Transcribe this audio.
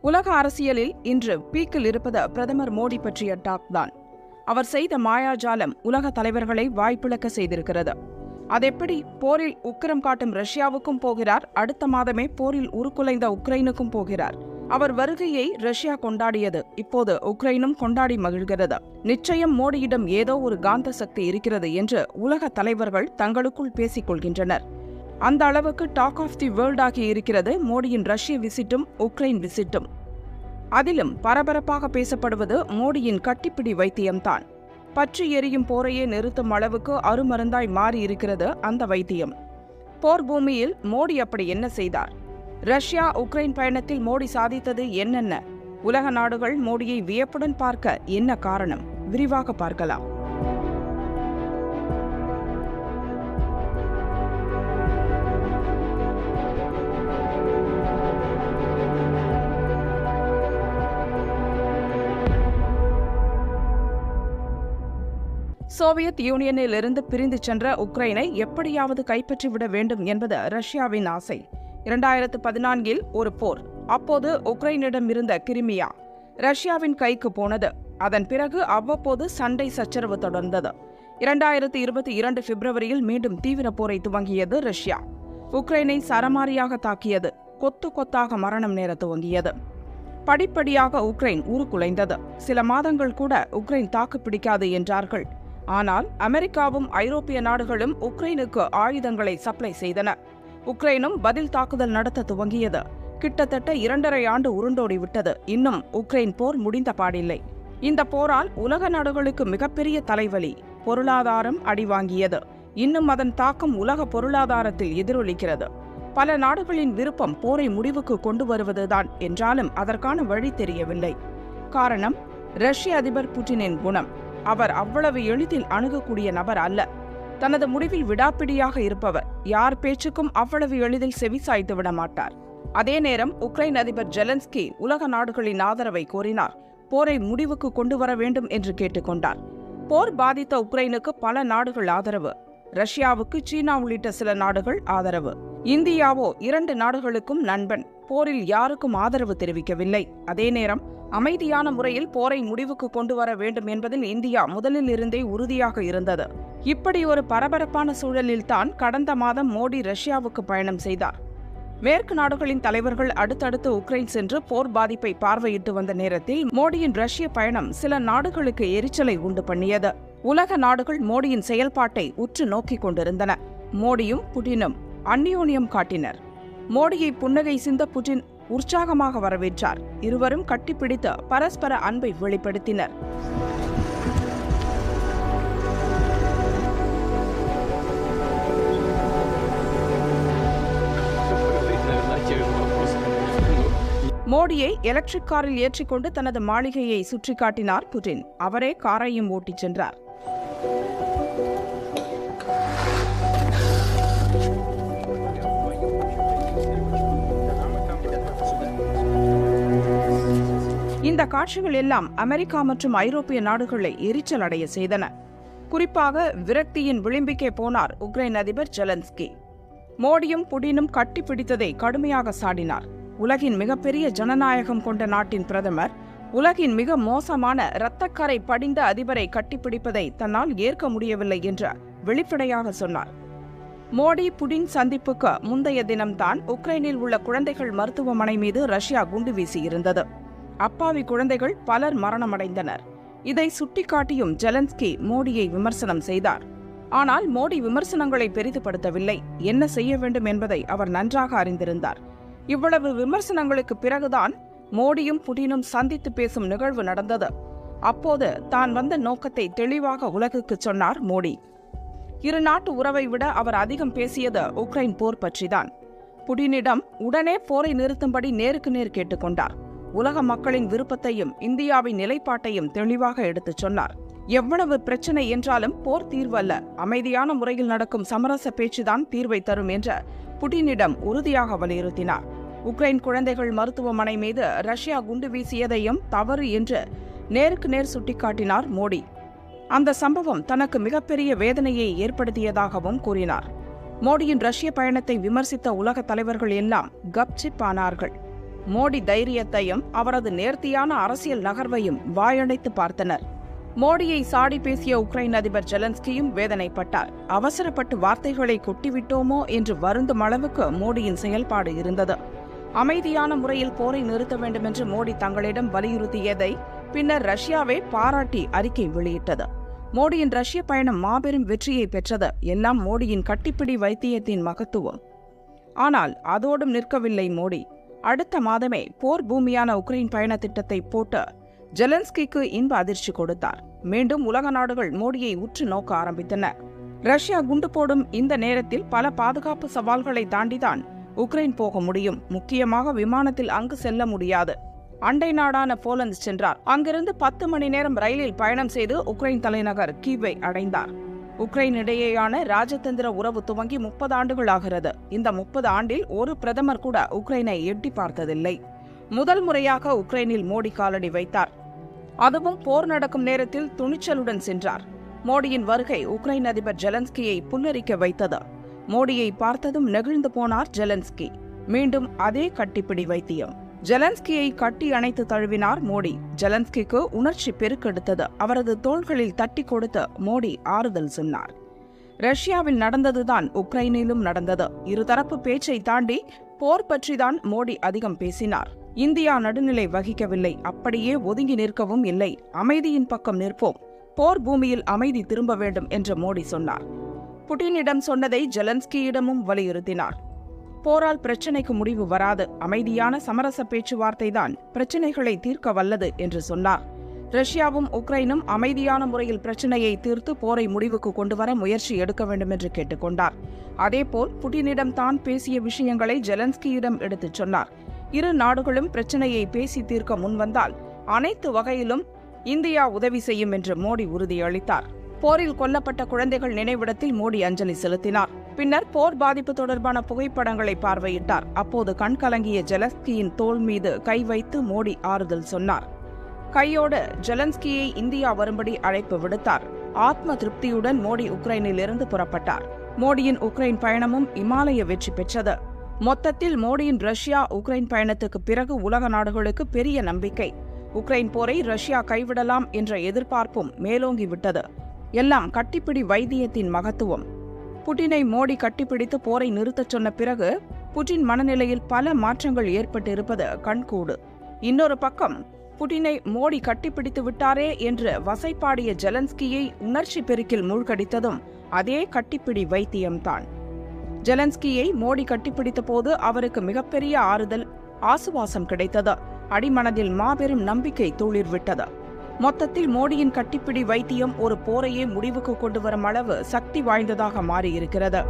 உலக அரசியலில் இன்று பீக்கில் இருப்பது பிரதமர் மோடி பற்றிய டாக் தான். அவர் செய்த மாயாஜாலம் உலக தலைவர்களை வாய்ப்பிழக்க செய்திருக்கிறது. அதெப்படி போரில் உக்கிரம் காட்டும் ரஷ்யாவுக்கும் போகிறார், அடுத்த மாதமே போரில் உருக்குலைந்த உக்ரைனுக்கும் போகிறார். அவர் வருகையை ரஷ்யா கொண்டாடியது, இப்போது உக்ரைனும் கொண்டாடி மகிழ்கிறது. நிச்சயம் மோடியிடம் ஏதோ ஒரு காந்த சக்தி இருக்கிறது என்று உலக தலைவர்கள் தங்களுக்குள் பேசிக் கொள்கின்றனர். அந்த அளவுக்கு டாக் ஆஃப் தி வேர்ல்ட் ஆகி இருக்கிறது மோடியின் ரஷ்ய விசிட்டும் உக்ரைன் விசிட்டும். அதிலும் பரபரப்பாக பேசப்படுவது மோடியின் கட்டிப்பிடி வைத்தியம்தான். பற்றி எரியும் போரையே நிறுத்தும் அளவுக்கு அருமருந்தாய் மாறி இருக்கிறது அந்த வைத்தியம். போர் பூமியில் மோடி அப்படி என்ன செய்தார்? ரஷ்யா உக்ரைன் பயணத்தில் மோடி சாதித்தது என்னென்ன? உலக நாடுகள் மோடியை வியப்புடன் பார்க்க என்ன காரணம்? விரிவாக பார்க்கலாம். சோவியத் யூனியனிலிருந்து பிரிந்து சென்ற உக்ரைனை எப்படியாவது கைப்பற்றிவிட வேண்டும் என்பது ரஷ்யாவின் ஆசை. 2014 ஒரு போர். அப்போது உக்ரைனிடம் இருந்த கிரிமியா ரஷ்யாவின் கைக்கு போனது. அதன் பிறகு அவ்வப்போது சண்டை சச்சரவு தொடர்ந்தது. 2022 பிப்ரவரியில் மீண்டும் தீவிர போரை துவங்கியது ரஷ்யா. உக்ரைனை சரமாரியாக தாக்கியது. கொத்து கொத்தாக மரணம் நேர துவங்கியது. படிப்படியாக உக்ரைன் உருக்குலைந்தது. சில மாதங்கள் கூட உக்ரைன் தாக்கு பிடிக்காது என்றார்கள். ஆனால் அமெரிக்காவும் ஐரோப்பிய நாடுகளும் உக்ரைனுக்கு ஆயுதங்களை சப்ளை செய்தன. உக்ரைனும் பதில் தாக்குதல் நடத்த துவங்கியது. கிட்டத்தட்ட 2.5 ஆண்டு உருண்டோடிவிட்டது. இன்னும் உக்ரைன் போர் முடிந்த பாடில்லை. இந்த போரால் உலக நாடுகளுக்கு மிகப்பெரிய தலைவலி. பொருளாதாரம் அடிவாங்கியது. இன்னும் அதன் தாக்கம் உலக பொருளாதாரத்தில் எதிரொலிக்கிறது. பல நாடுகளின் விருப்பம் போரை முடிவுக்கு கொண்டு வருவதுதான் என்றாலும் அதற்கான வழி தெரியவில்லை. காரணம் ரஷ்ய அதிபர் புட்டினின் குணம். அவர் அவ்வளவு எளிதில் அணுகக்கூடிய நபர் அல்ல. தனது முடிவில் விடாப்பிடியாக இருப்பவர். யார் பேச்சுக்கும் அவ்வளவு எளிதில் செவிசாய்த்து விட மாட்டார். அதே நேரம் உக்ரைன் அதிபர் ஜெலன்ஸ்கி உலக நாடுகளின் ஆதரவை கோரினார். போரை முடிவுக்கு கொண்டு வர வேண்டும் என்று கேட்டுக்கொண்டார். போர் பாதித்த உக்ரைனுக்கு பல நாடுகள் ஆதரவு. ரஷ்யாவுக்கு சீனா உள்ளிட்ட சில நாடுகள் ஆதரவு. இந்தியாவோ 2 நாடுகளுக்கும் நண்பன். போரில் யாருக்கும் ஆதரவு தெரிவிக்கவில்லை. அதே நேரம் அமைதியான முறையில் போரை முடிவுக்கு கொண்டு வர வேண்டும் என்பதில் இந்தியா முதலில் இருந்தே உறுதியாக இருந்தது. இப்படி ஒரு பரபரப்பான சூழலில்தான் கடந்த மாதம் மோடி ரஷ்யாவுக்கு பயணம் செய்தார். மேற்கு நாடுகளின் தலைவர்கள் அடுத்தடுத்து உக்ரைன் சென்று போர் பாதிப்பை பார்வையிட்டு வந்த நேரத்தில் மோடியின் ரஷ்ய பயணம் சில நாடுகளுக்கு எரிச்சலை உண்டு பண்ணியது. உலக நாடுகள் மோடியின் செயல்பாட்டை உற்று நோக்கிக் கொண்டிருந்தன. மோடியும் புட்டினும் அந்யோன்யம் காட்டினர். மோடியை புன்னகை சிந்த புட்டின் உற்சாகமாக வரவேற்றார். இருவரும் கட்டிப்பிடித்து பரஸ்பர அன்பை வெளிப்படுத்தினர். மோடியை எலக்ட்ரிக் காரில் ஏற்றிக்கொண்டு தனது மாளிகையை சுற்றி காட்டினார் புட்டின். அவரே காரையும் ஓட்டிச் சென்றார். இந்த காட்சிகள் எல்லாம் அமெரிக்கா மற்றும் ஐரோப்பிய நாடுகளை எரிச்சல் அடைய செய்தன. குறிப்பாக விரக்தியின் விளிம்பிக்கே போனார் உக்ரைன் அதிபர் ஜெலன்ஸ்கி. மோடியும் புட்டினும் கட்டிப்பிடித்ததை கடுமையாக சாடினார். உலகின் மிகப்பெரிய ஜனநாயகம் கொண்ட நாட்டின் பிரதமர் உலகின் மிக மோசமான இரத்தக்கரை படிந்த அதிபரை கட்டிப்பிடிப்பதை தன்னால் ஏற்க முடியவில்லை என்று வெளிப்படையாக சொன்னார். மோடி புட்டின் சந்திப்புக்கு முந்தைய தினம்தான் உக்ரைனில் உள்ள குழந்தைகள் மருத்துவமனை மீது ரஷ்யா குண்டு வீசியிருந்தது. அப்பாவி குழந்தைகள் பலர் மரணமடைந்தனர். இதை சுட்டிக்காட்டியும் ஜெலன்ஸ்கி மோடியை விமர்சனம் செய்தார். ஆனால் மோடி விமர்சனங்களை பெரிதுபடுத்தவில்லை. என்ன செய்ய வேண்டும் என்பதை அவர் நன்றாக அறிந்திருந்தார். இவ்வளவு விமர்சனங்களுக்கு பிறகுதான் மோடியும் புட்டினும் சந்தித்து பேசும் நிகழ்வு நடந்தது. அப்போது தான் வந்த நோக்கத்தை தெளிவாக உலகுக்கு சொன்னார் மோடி. இரு நாட்டு உறவை விட அவர் அதிகம் பேசியது உக்ரைன் போர் பற்றிதான். புட்டினிடம் உடனே போரை நிறுத்தும்படி நேருக்கு நேர் கேட்டுக்கொண்டார். உலக மக்களின் விருப்பத்தையும் இந்தியாவின் நிலைப்பாட்டையும் தெளிவாக எடுத்துச் சொன்னார். எவ்வளவு பிரச்சனை என்றாலும் போர் தீர்வல்ல, அமைதியான முறையில் நடக்கும் சமரச பேச்சுதான் தீர்வை தரும் என்ற புட்டினிடம் உறுதியாக வலியுறுத்தினார். உக்ரைன் குழந்தைகள் மருத்துவமனை மீது ரஷ்யா குண்டு வீசியதையும் தவறு என்று நேருக்கு நேர் சுட்டிக்காட்டினார் மோடி. அந்த சம்பவம் தனக்கு மிகப்பெரிய வேதனையை ஏற்படுத்தியதாகவும் கூறினார். மோடியின் ரஷ்ய பயணத்தை விமர்சித்த உலக தலைவர்கள் எல்லாம் கப்சிப் ஆனார்கள். மோடி தைரியத்தையும் அவரது நேர்த்தியான அரசியல் நகர்வையும் வாயடைத்து பார்த்தனர். மோடியை சாடி பேசிய உக்ரைன் அதிபர் ஜெலன்ஸ்கியும் வேதனைப்பட்டார். அவசரப்பட்டு வார்த்தைகளை கொட்டிவிட்டோமோ என்று வருந்தும் அளவுக்கு மோடியின் செயல்பாடு இருந்தது. அமைதியான முறையில் போரை நிறுத்த வேண்டும் என்று மோடி தங்களிடம் வலியுறுத்தியதை பின்னர் ரஷ்யாவே பாராட்டி அறிக்கை வெளியிட்டது. மோடியின் ரஷ்ய பயணம் மாபெரும் வெற்றியை பெற்றது. எல்லாம் மோடியின் கட்டிப்பிடி வைத்தியத்தின் மகத்துவம். ஆனால் அதோடும் நிற்கவில்லை மோடி. அடுத்த மாதமே போர் பூமியான உக்ரைன் பயண திட்டத்தை போட்டு ஜெலன்ஸ்கிக்கு இன்ப அதிர்ச்சி கொடுத்தார். மீண்டும் உலக நாடுகள் மோடியை உற்று நோக்க ஆரம்பித்தன. ரஷ்யா குண்டு போடும் இந்த நேரத்தில் பல பாதுகாப்பு சவால்களை தாண்டிதான் உக்ரைன் போக முடியும். முக்கியமாக விமானத்தில் அங்கு செல்ல முடியாது. அண்டை நாடான போலந்து சென்றார். அங்கிருந்து 10 மணி நேரம் ரயிலில் பயணம் செய்து உக்ரைன் தலைநகர் கீவை அடைந்தார். உக்ரைன் இடையேயான ராஜதந்திர உறவு துவங்கி 30 ஆண்டுகள் ஆகிறது. இந்த 30 ஆண்டில் ஒரு பிரதமர் கூட உக்ரைனை எட்டி பார்த்ததில்லை. முதல் முறையாக உக்ரைனில் மோடி காலடி வைத்தார். அதுவும் போர் நடக்கும் நேரத்தில் துணிச்சலுடன் சென்றார். மோடியின் வருகை உக்ரைன் அதிபர் ஜெலன்ஸ்கியை புல்லரிக்க வைத்தது. மோடியை பார்த்ததும் நெகிழ்ந்து போனார் ஜெலன்ஸ்கி. மீண்டும் அதே கட்டிப்பிடி வைத்தியம். ஜெலன்ஸ்கியை கட்டி அணைத்து தழுவினார் மோடி. ஜெலன்ஸ்கிக்கு உணர்ச்சி பெருக்கெடுத்தது. அவரது தோள்களில் தட்டி கொடுத்து மோடி ஆறுதல் சொன்னார். ரஷ்யாவில் நடந்ததுதான் உக்ரைனிலும் நடந்தது. இருதரப்பு பேச்சை தாண்டி போர் பற்றிதான் மோடி அதிகம் பேசினார். இந்தியா நடுநிலை வகிக்கவில்லை, அப்படியே ஒதுங்கி நிற்கவும் இல்லை. அமைதியின் பக்கம் நிற்போம். போர் பூமியில் அமைதி திரும்ப வேண்டும் என்று மோடி சொன்னார். புட்டினிடம் சொன்னதை ஜெலன்ஸ்கியிடமும் வலியுறுத்தினார். போரால் பிரச்சினைக்கு முடிவு வராது. அமைதியான சமரச பேச்சுவார்த்தை தான் பிரச்சினைகளை தீர்க்க வல்லது என்று சொன்னார். ரஷ்யாவும் உக்ரைனும் அமைதியான முறையில் பிரச்சினையை தீர்த்து போரை முடிவுக்கு கொண்டுவர முயற்சி எடுக்க வேண்டும் என்று கேட்டுக்கொண்டார். அதேபோல் புட்டினிடம் தான் பேசிய விஷயங்களை ஜெலன்ஸ்கியிடம் எடுத்துச் சொன்னார். இரு நாடுகளும் பிரச்சினையை பேசி தீர்க்க முன்வந்தால் அனைத்து வகையிலும் இந்தியா உதவி செய்யும் என்று மோடி உறுதியளித்தார். போரில் கொல்லப்பட்ட குழந்தைகள் நினைவிடத்தில் மோடி அஞ்சலி செலுத்தினார். பின்னர் போர் பாதிப்பு தொடர்பான புகைப்படங்களை பார்வையிட்டார். அப்போது கண்கலங்கிய ஜெலன்ஸ்கியின் தோள் மீது கை வைத்து மோடி ஆறுதல் சொன்னார். கையோடு ஜெலன்ஸ்கியை இந்தியா வரும்படி அழைப்பு விடுத்தார். ஆத்ம திருப்தியுடன் மோடி உக்ரைனில் இருந்து புறப்பட்டார். மோடியின் உக்ரைன் பயணமும் இமாலய வெற்றி பெற்றது. மொத்தத்தில் மோடியின் ரஷ்யா உக்ரைன் பயணத்துக்கு பிறகு உலக நாடுகளுக்கு பெரிய நம்பிக்கை. உக்ரைன் போரை ரஷ்யா கைவிடலாம் என்ற எதிர்பார்ப்பும் மேலோங்கிவிட்டது. எல்லாம் கட்டிப்பிடி வைத்தியத்தின் மகத்துவம். புட்டினை மோடி கட்டிப்பிடித்து போரை நிறுத்தச் சொன்ன பிறகு புட்டின் மனநிலையில் பல மாற்றங்கள் ஏற்பட்டிருப்பது கண்கூடு. இன்னொரு பக்கம் புட்டினை மோடி கட்டிப்பிடித்து விட்டாரே என்று வசைப்பாடிய ஜெலன்ஸ்கியை உணர்ச்சி பெருக்கில் மூழ்கடித்ததும் அதே கட்டிப்பிடி வைத்தியம்தான். ஜெலன்ஸ்கியை மோடி கட்டிப்பிடித்த போது அவருக்கு மிகப்பெரிய ஆறுதல், ஆசுவாசம் கிடைத்தது. அடிமனதில் மாபெரும் நம்பிக்கை துளிர்விட்டது. மொத்தத்தில் மோடியின் கட்டிப்பிடி வைத்தியம் ஒரு போரையே முடிவுக்கு கொண்டு வரும் அளவு சக்தி வாய்ந்ததாக மாறியிருக்கிறது.